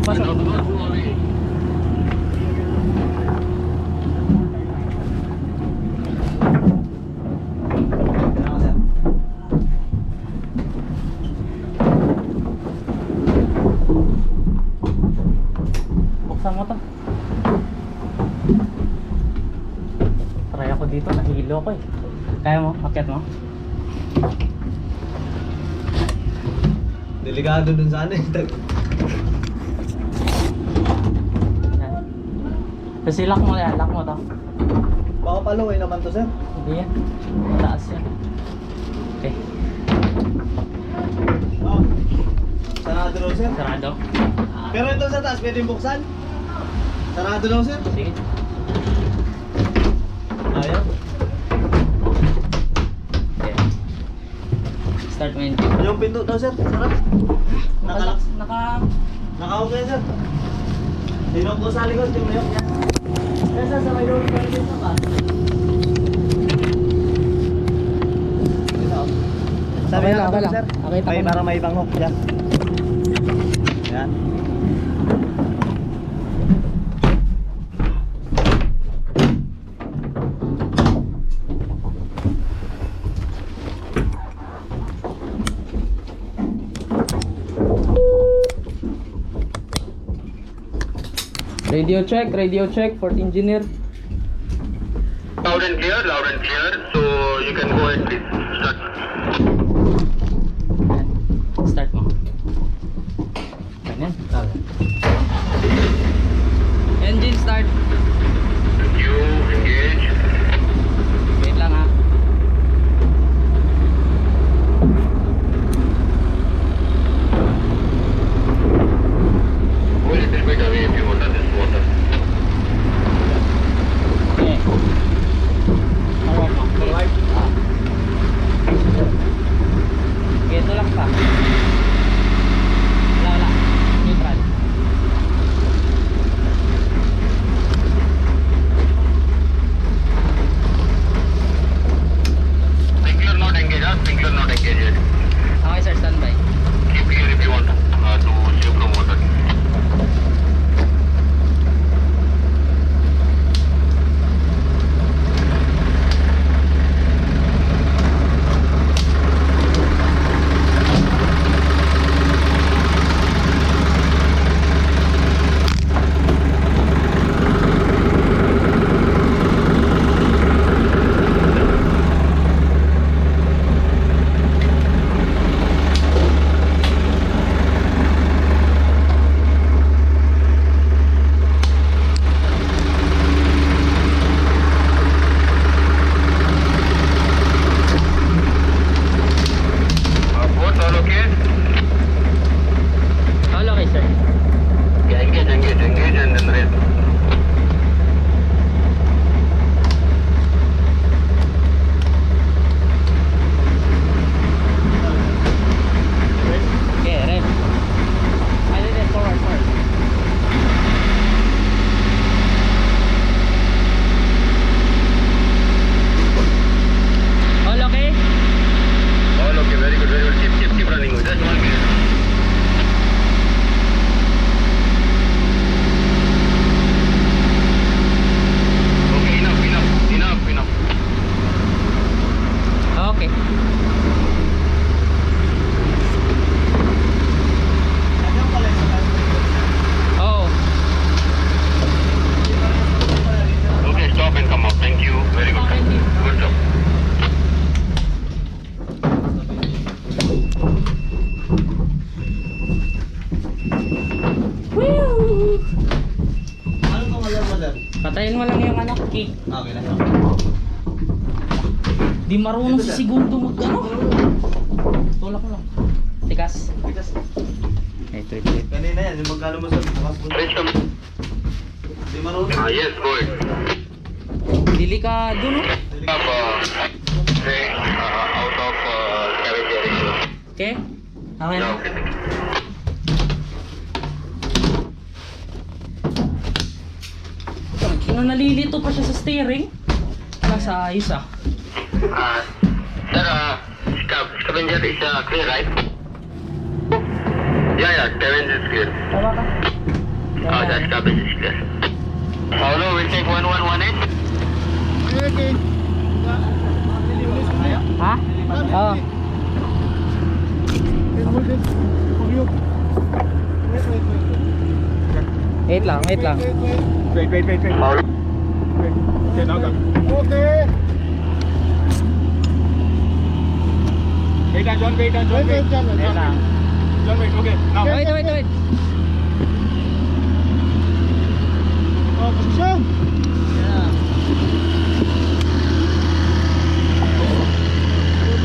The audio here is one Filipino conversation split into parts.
Pasok, pasok. Buksan mo to. Try ako dito, nahilo ko eh. Kaya mo? Akyat mo? Delikado dun sa ano eh. Yan. Kasi lock mo yan, lock mo to. Baka paluway naman to, sir. Hindi yan. Mataas yan. Okay. Oh. Sarado daw, sir. Sarado. Pero ito sa taas, pwedeng buksan? Sarado daw, sir. Sige. Ayaw. Okay. Start mo engine. Yung pinto daw, sir. Sarap. Nakalak. Naka-off yan, sir. Sinok ko sa likod, yung mayok yan. Kaya sir, sa may doon pa rin dito ba? Sabi Okay na lang, okay ako, lang. sir. Nakita May ko na. parang may ibang hook. Yan. Yan. Radio check, fourth engineer. Loud and clear. So you can go ahead, please. Start. Start mo. Ganyan. Engine start. You engage. Wait lang ha. Go a little bit away if you want on this water. Okay. Hawak mo. Right. Okay, ito lang pa. Wala. Neutral. Sprinkler not engaged, huh? Sprinkler not engaged yet. Okay sir, standby. Keep clear if you want to save from water. Both all okay? All okay sir. Yeah, engage and then raise. Okay, rev. Ano din, forward. All okay? All okay, very good. Keep running with that. Just 1 minute. Okay, enough. Okay. Nandiyan pala yung sa taas. Oo. Okay, stop and come up. Thank you. Very good. Thank you. Good job. Woo! Ano to madam? Patayin mo lang yung ano, key. Okay na. Di marunong si segundo mag ano. Tulak mo lang. Tikas. Bigas. Wait. Kanina yan, yung magkano mo sa bukas mo. Raise them. Di marunong. Yes, go ahead. Delikado no? Up, say, out of carriage area. Okay? Okay na. Yeah, okay. Ano, nalilito pa siya sa steering? Nasa ayos ah. Sir, scavenger is clear, right? Yeah, scavenger is clear. Tama ka? That stoppage is clear. Hello, we'll take 1118. Ha? Oo. Wait lang, wait lang. Wait. Hello. Okay. Wait, John, wait. Wait lang. John, wait, okay. Now. Wait. Oh, position.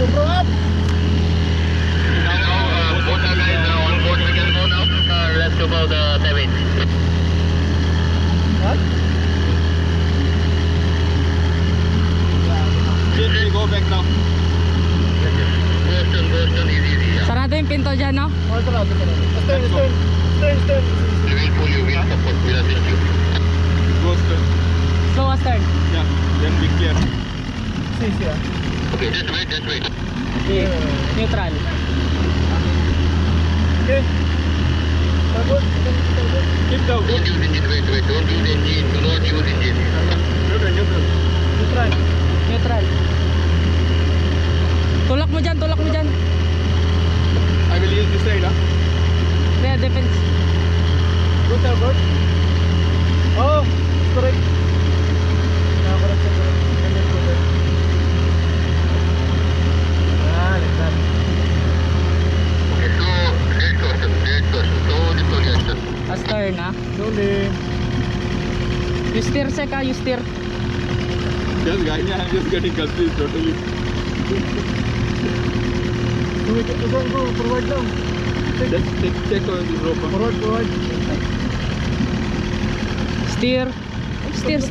Bro up. Now, both the guys are on board. We can go now. Let's go about the 7. What? Just go back now. Boston, easy, yeah. Sarado yung pinto dyan, no? Oh, sarado. Stern. We will pull you, we'll support, we'll assist you. Go stern. Slow as turn. Yeah, then be clear. Yeah. Okay, just wait. Okay. Neutral. Okay. Keep down. Don't use engine, wait. Don't use engine, do not use engine. Neutral. Neutral. Tulak mo dyan. I will use this side, huh? Kaya defense. Go starboard. Oh, correct. Correct. Like that. Okay, so, dead person. Slowly, action. As turn, ha? Slowly. You steer, Seka, you steer. Just guys, I'm just getting confused totally. Go forward down. Check on the rope. Forward. Steer. Steer.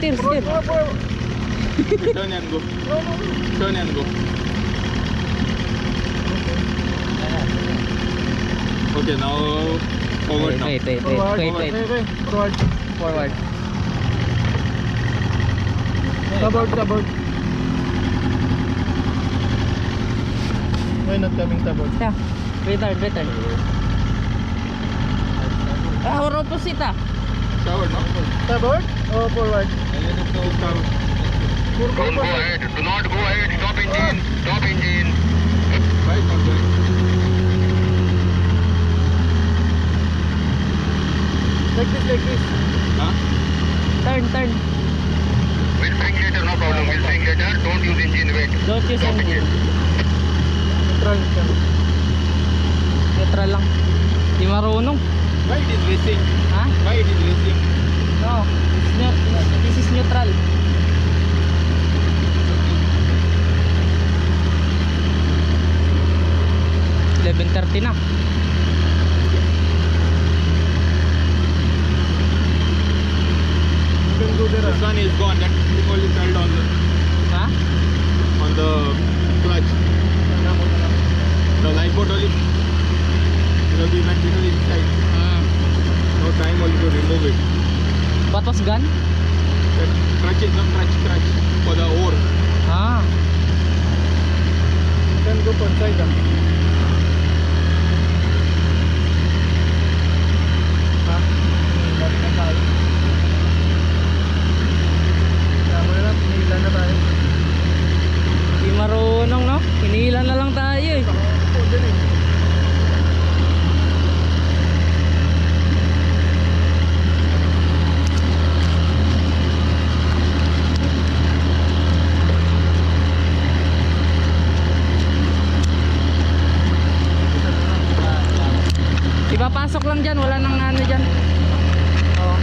Turn and go. Turn and go. Okay, now forward now. Wait. Forward. Starboard. Why not coming starboard? Yeah. Return. Or opposite, ah. Starboard, no? Starboard or forward? Don't go ahead, do not go ahead, stop engine. Right, not going. Like this. Huh? Turn. We'll swing later, no problem, don't use engine, wait. Don't use Stop engine. Neutral. Neutral lang. Di marunong. Why it is racing? Ha? Why it is racing? No. This is neutral. $11:30 na. You can go there. The sun is gone. That thing only fell on Ha? the clutch. The lifeboat only. Because we went inside. No time only to remove it. What was gun? That crutch for the oar. Ah. You can go for side. Di marunong, no? Hinihilan na lang tayo eh. Ipapasok lang dyan, wala nang ano dyan. Oo.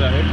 आहे